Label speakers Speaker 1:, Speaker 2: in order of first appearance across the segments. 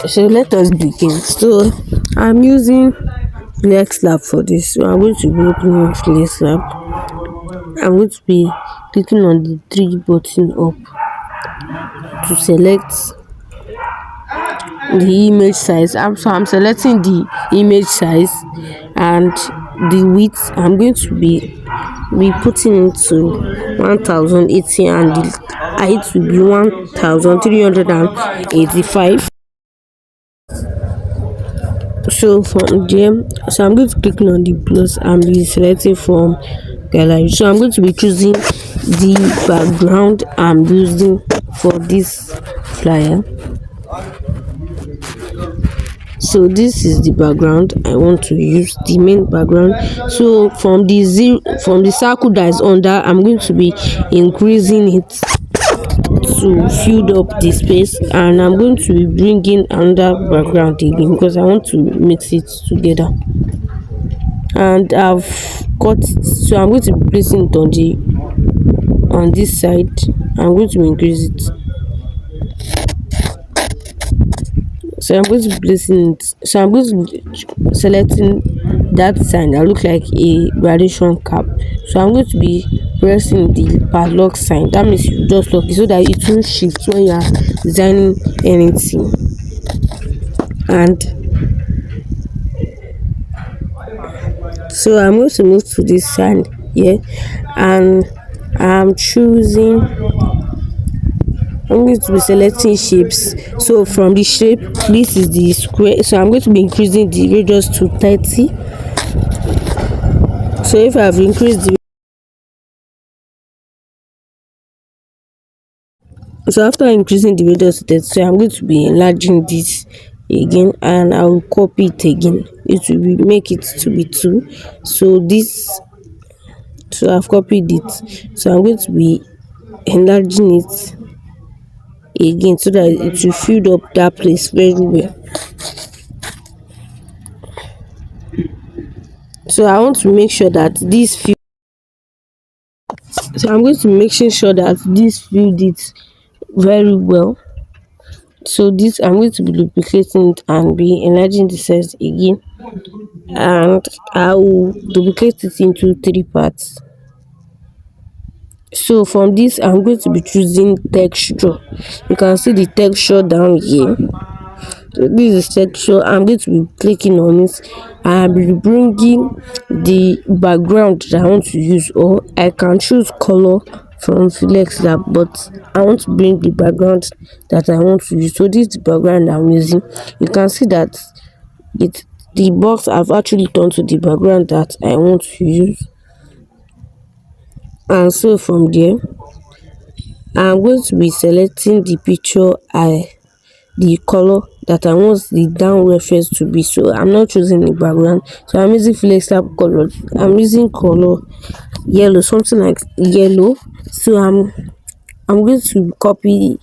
Speaker 1: So let us begin. So I'm using FlexLab for this. So I'm going to be opening FlexLab. I'm going to be clicking on the three button up to select the image size. I'm selecting the image size and the width. I'm going to be putting it to 1080 and the height will be 1385. So from there, so I'm going to click on the plus and be selecting from gallery. So I'm going to be choosing the background I'm using for this flyer. So this is the background I want to use, the main background. So from the circle that is under, I'm going to be increasing it to fill up the space, and I'm going to be bringing another background again because I want to mix it together. And I've got it, so I'm going to be placing it on this side. I'm going to increase it. So I'm going to be placing it. So I'm going to be selecting that sign that looks like a graduation cap. So I'm going to be pressing the padlock sign. That means you just lock it so that it won't shift when you are designing anything. And so I'm going to move to this side here, and I'm choosing. I'm going to be selecting shapes. So from the shape, this is the square. So I'm going to be increasing the radius to 30. So if I've increased the, so after increasing the radius to 30, so I'm going to be enlarging this again, and I will copy it again. It will be, make it to be 2. So this, so I've copied it. So I'm going to be enlarging it again so that it will fill up that place very well. So I want to make sure that this fill, so I'm going to make sure that this filled it very well. So this, I'm going to be duplicating it and be enlarging the size again, and I will duplicate it into 3 parts. So from this, I'm going to be choosing texture. You can see the texture down here. So this is texture. I'm going to be clicking on it. I'll be bringing the background that I want to use, or I can choose color from FlexLab, but I want to bring the background that I want to use. So this is the background I'm using. You can see that it, the box I've actually turned to the background that I want to use. And so from there, I'm going to be selecting the picture the color that I want the down reference to be. So I'm not choosing the background. So I'm using FlexLab color. I'm using color yellow, something like yellow. So I'm going to copy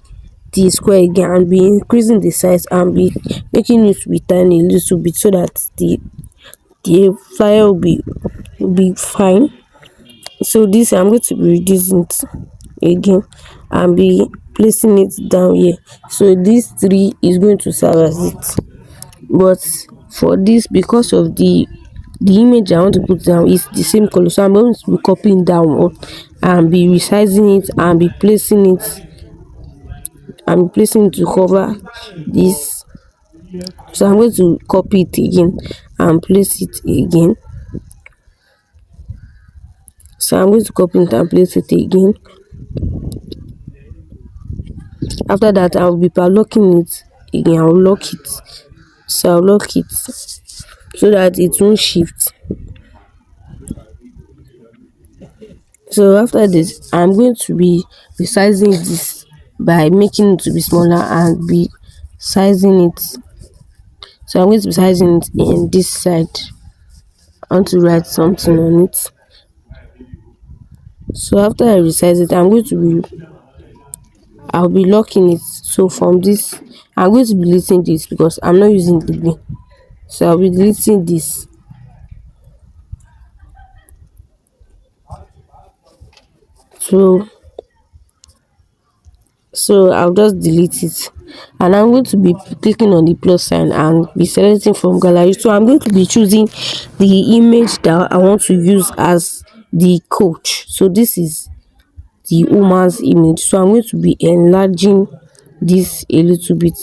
Speaker 1: the square again and be increasing the size and be making it to be tiny a little bit so that the flyer will be fine. So this, I'm going to be reducing it again and be placing it down here. So this 3 is going to serve as it. But for this, because of the image I want to put down is the same color, so I'm going to be copying downward and be resizing it and be placing it to cover this. So I'm going to copy it again and place it again. So I'm going to copy it and place it again. After that, I'll be locking it again. I'll lock it. So I'll lock it so that it won't shift. So after this, I'm going to be resizing this by making it to be smaller and be sizing it. So I'm going to be sizing it in this side. I want to write something on it. So after I resize it, I'll be locking it. So from this, I'm going to be deleting this because I'm not using the glue. So I'll be deleting this. So I'll just delete it and I'm going to be clicking on the plus sign and be selecting from gallery. So I'm going to be choosing the image that I want to use as the coach. So this is the woman's image, so I'm going to be enlarging this a little bit,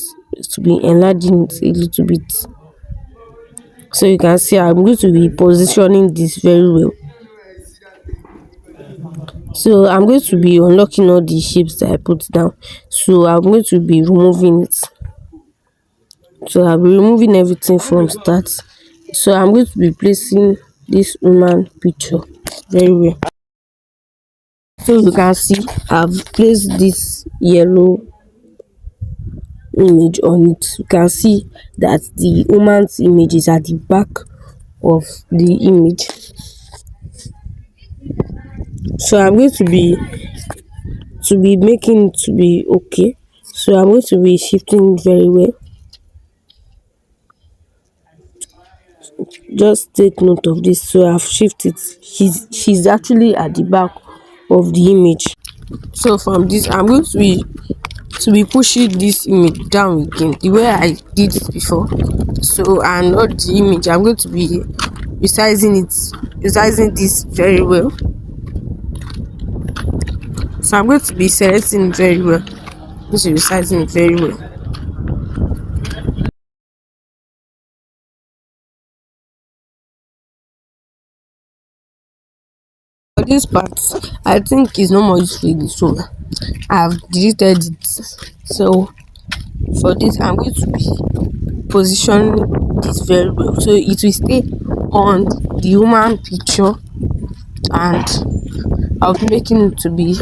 Speaker 1: to be enlarging it a little bit. So you can see I'm going to be positioning this very well. So I'm going to be unlocking all the shapes that I put down. So I'm going to be removing it. So I'll be removing everything from start. So I'm going to be placing this woman picture very well. So you can see I've placed this yellow image on it. You can see that the woman's image is at the back of the image. So I'm going to be making it to be okay. So I'm going to be shifting very well. Just take note of this. So I've shifted. She's actually at the back of the image. So from this I'm going to be pushing this image down again the way I did it before. So and not the image, I'm going to be resizing this very well. So I'm going to be selecting very well. This is resizing very well. For this part, I think it's no more useful, so I've deleted it. So for this, I'm going to be positioning this very well, so it will stay on the human picture, and I'll be making it to be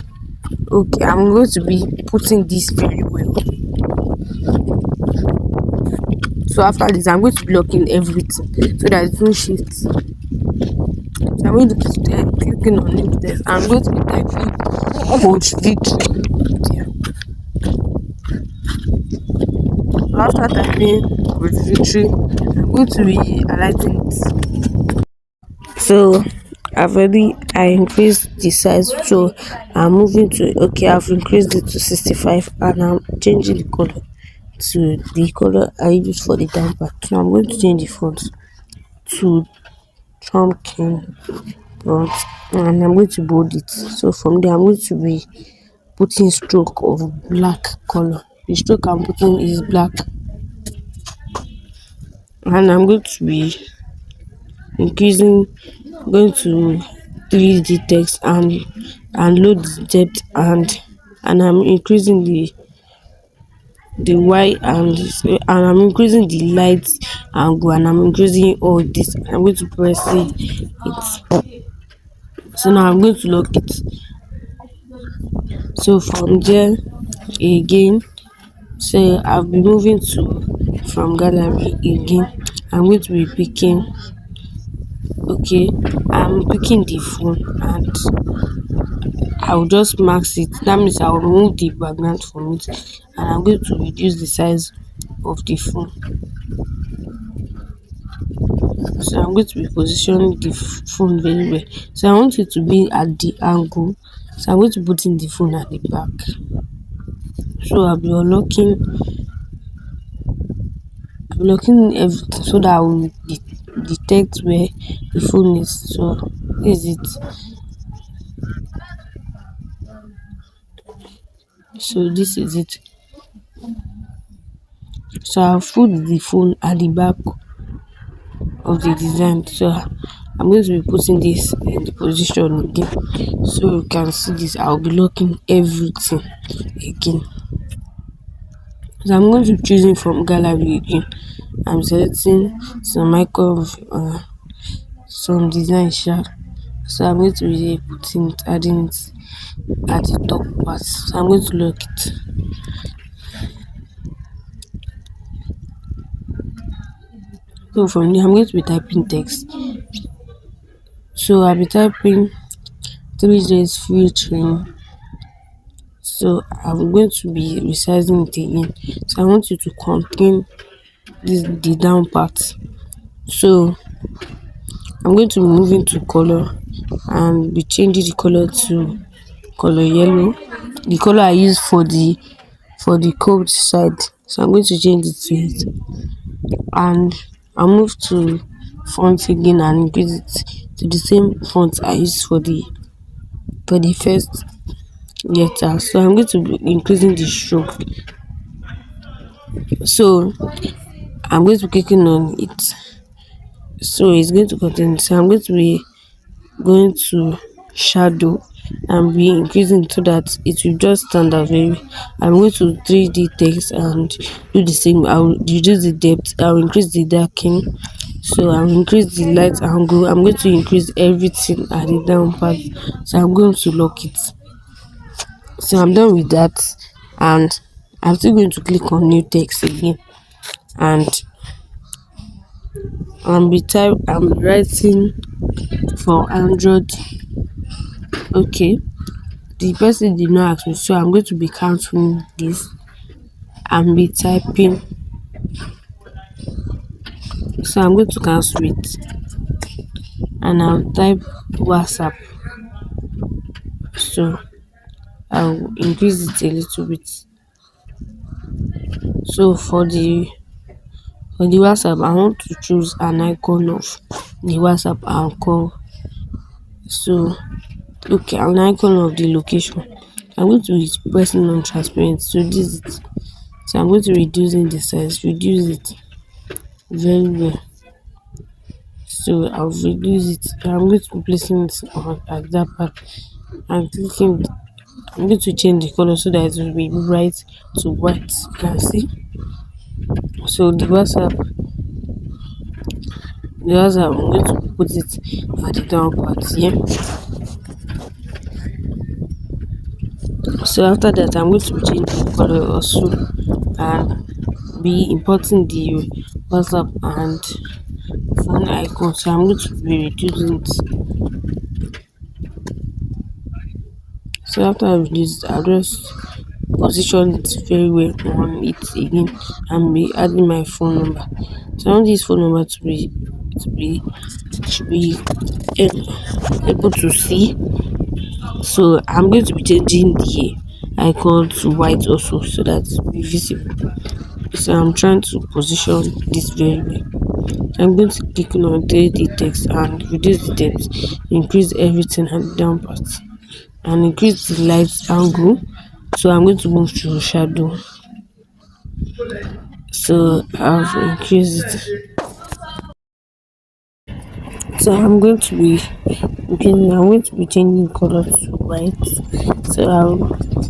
Speaker 1: okay. I'm going to be putting this very well. So after this, I'm going to be locking everything so that it won't shift. So I'm going to keep clicking on it there. I'm going to be typing coach victory there. So after typing coach victory, I'm going to be highlighting it. So I increased the size, so I'm moving to okay. I've increased it to 65 and I'm changing the color to the color I use for the down part. So I'm going to change the font to pumpkin font and I'm going to bold it. So from there I'm going to be putting stroke of black color. The stroke I'm putting is black, and I'm going to be increasing, going to 3D text and load the depth, and I'm increasing the y and I'm increasing the light angle, and I'm increasing all this. I'm going to press it. So now I'm going to lock it. So from there again, so I'll be moving to from gallery again. I'm going to be picking, okay, I'm picking the phone and I'll just max it. That means I'll remove the background from it, and I'm going to reduce the size of the phone. So I'm going to be positioning the phone very well. So I want it to be at the angle. So I'm going to put in the phone at the back. So I'll be unlocking everything so that I will detect where the phone is. So this is it. So this is it. So I'll put the phone at the back of the design. So I'm going to be putting this in the position again. So you can see this. I'll be locking everything again. So I'm going to choosing from gallery again. I'm selecting some icon some design shot. So I'm going to be putting it, adding it at the top part. So I'm going to lock it. So from there, I'm going to be typing text. So I'll be typing 3 days free training. So I'm going to be resizing it again. So I want you to contain the down part. So I'm going to be moving to color and be changing the color to color yellow. The color I use for the curved side, so I'm going to change it to it, and I'll move to font again and increase it to the same font I used for the first letter. So I'm going to be increasing the stroke. So I'm going to be clicking on it, so it's going to contain. So I'm going to be going to shadow and be increasing so that it will just stand out very. I'm going to 3D text and do the same. I'll reduce the depth, I'll increase the darkening, so I'll increase the light angle. I'm going to increase everything at the down part, so I'm going to lock it. So I'm done with that, and I'm still going to click on new text again, and I'm writing for Android. Okay, the person did not ask me, so I'm going to be cancelling this and be typing. So I'm going to cancel it, and I'll type WhatsApp. So I'll increase it a little bit. So for the WhatsApp, I want to choose an icon of the WhatsApp I'll call. So okay, an icon of the location. I'm going to be pressing on transparent to reduce it. So I'm going to reducing the size, reduce it very well. So I'll reduce it. I'm going to be placing it on at that part and clicking. I'm going to change the color so that it will be bright to white. You can see. So the WhatsApp, I'm going to put it at the down part here. So after that, I'm going to change the color also and be importing the WhatsApp and phone icon. So I'm going to be reducing it. So after I reduce it, I'll just position it very well on it again and be adding my phone number. So I want this phone number to be able to see. So I'm going to be changing the icon to white also so that it will be visible. So I'm trying to position this very well. I'm going to click on 3D text and reduce the depth, increase everything and down part, and increase the light angle. So I'm going to move to shadow. So I've increased it. So I'm going to be changing color to white. So I'll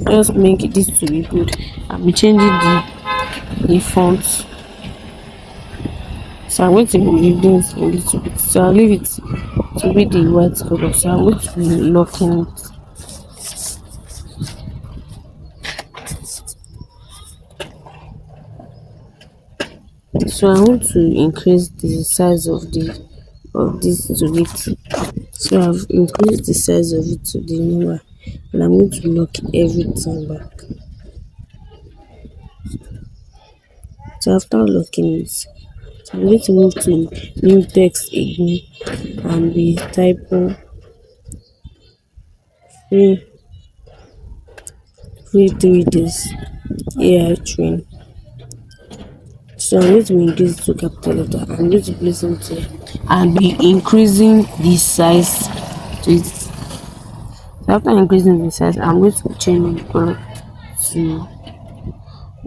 Speaker 1: just make this to be good. I'll be changing the font. So I'm going to be reducing a little bit. So I'll leave it to be the white color. So I'm going to be locking it. So I want to increase the size of this to it. So I've increased the size of it to the new one, and I'm going to lock everything back. So after locking it, so I'm going to move to new text again and be typing free free 3 days AI train. So I'm going to increase it to capital letter. I'm going to place it here and be increasing the size to it. So after increasing the size, I'm going to change the color to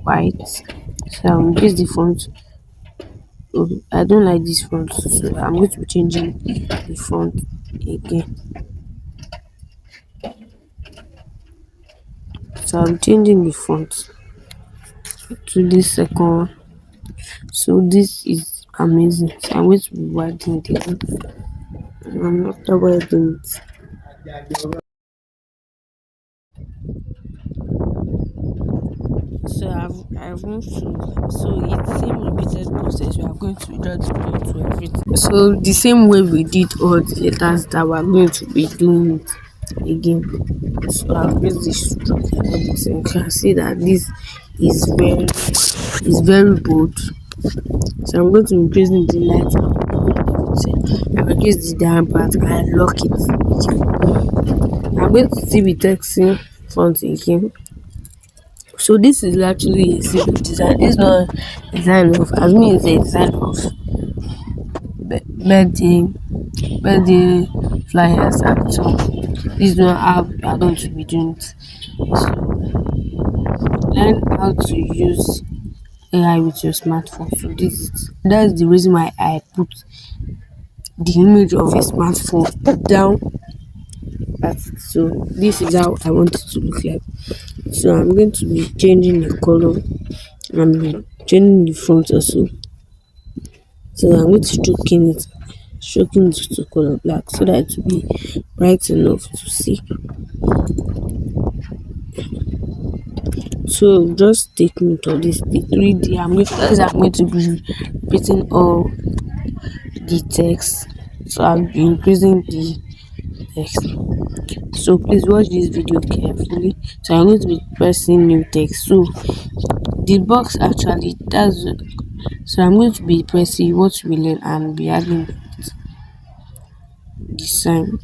Speaker 1: white. So I'll increase the font. I don't like this font, so I'm going to be changing the font again. So I'm changing the font to this second one. So this is amazing. So I'm going to be widening it again. I'm not widening it. So I've moved to, so it's the same repeated process we are going to just do it to everything. So the same way we did all the letters that we're going to be doing it again. So I've used this stroke and everything. You can see that this is very bold. So I'm going to increase the light and everything. I'll increase the down part and lock it. I'm going to still be texting font again. So this is actually a simple design. This is not design of, as me is a design of birthday flyers, and so this is not how we are going to be doing it. So learn how to use AI with your smartphone. So this is that's the reason why I put the image of a smartphone down at it. So this is how I want it to look like. So I'm going to be changing the color and be changing the font also. So I'm going to stroking it to color black so that it will be bright enough to see. So just take note of this. The 3D, I'm going to be repeating all the text. So I'll be increasing the text. So please watch this video carefully. So I'm going to be pressing new text. So the box actually that's so I'm going to be pressing what we learn and be adding the sign.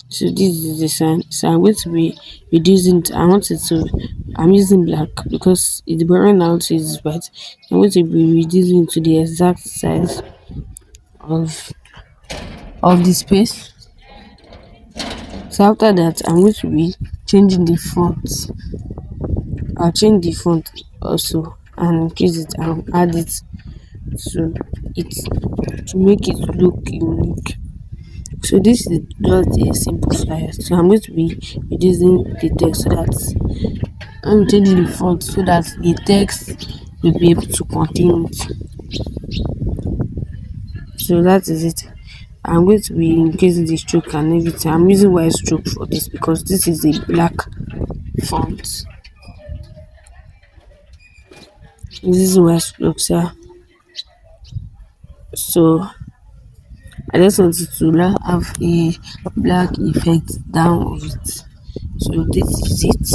Speaker 1: So this is the sign. So I'm going to be reducing it. I want it to I'm using black because it's burning out is white. I'm going to be reducing to the exact size of the space. So after that I'm going to be changing the font. I'll change the font also and increase it and add it to it to make it look unique. So this is just a simple flyer. So I'm going to be reducing the text so that I'm changing the font so that the text will be able to contain it. So that is it. I'm going to be increasing the stroke and everything. I'm using white stroke for this because this is a black font. This is white stroke, yeah. So I just wanted to now have a black effect down of it. So this is it.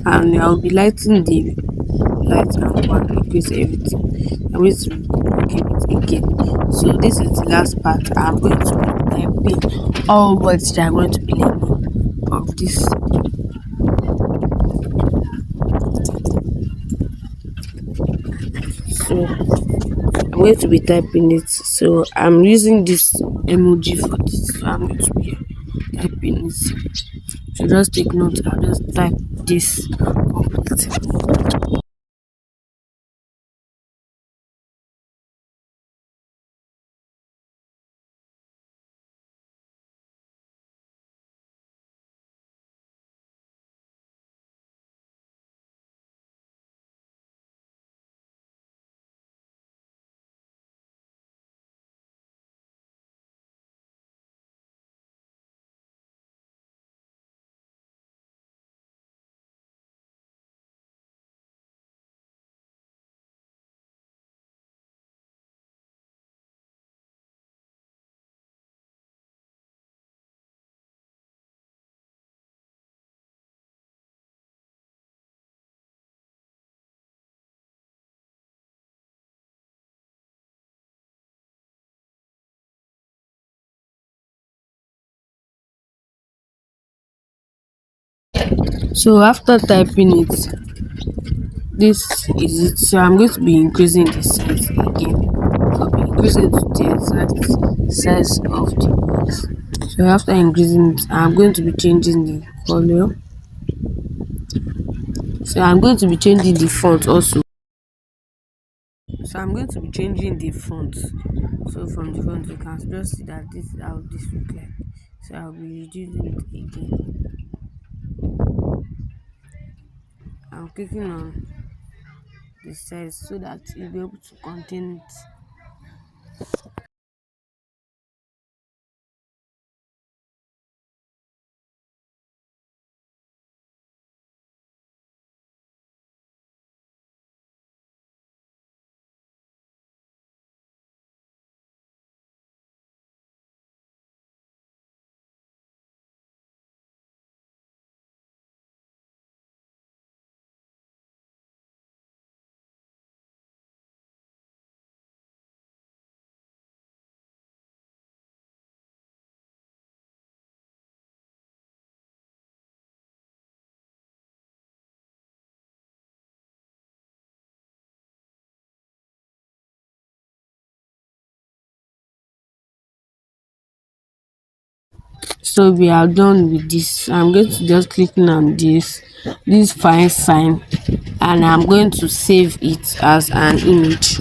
Speaker 1: And I'll be lighting the light and one increase everything. I'm going to give it again. So this is the last part. I'm going to be typing all words that I'm going to be learning of this. So I'm going to be typing it. So I'm using this emoji for this. So I'm going to be typing it. So just take note. I'll just type this complete. So after typing it, this is it. So I'm going to be increasing the size again. I'll be increasing to the exact size of the box. So after increasing it, I'm going to be changing the color. So I'm going to be changing the font also. So I'm going to be changing the font. So from the font you can just see that this is how this look like. So I'll be reducing it again. I'm clicking on the size so that you'll be able to contain it. So we are done with this. I'm going to just click on this file sign, and I'm going to save it as an image.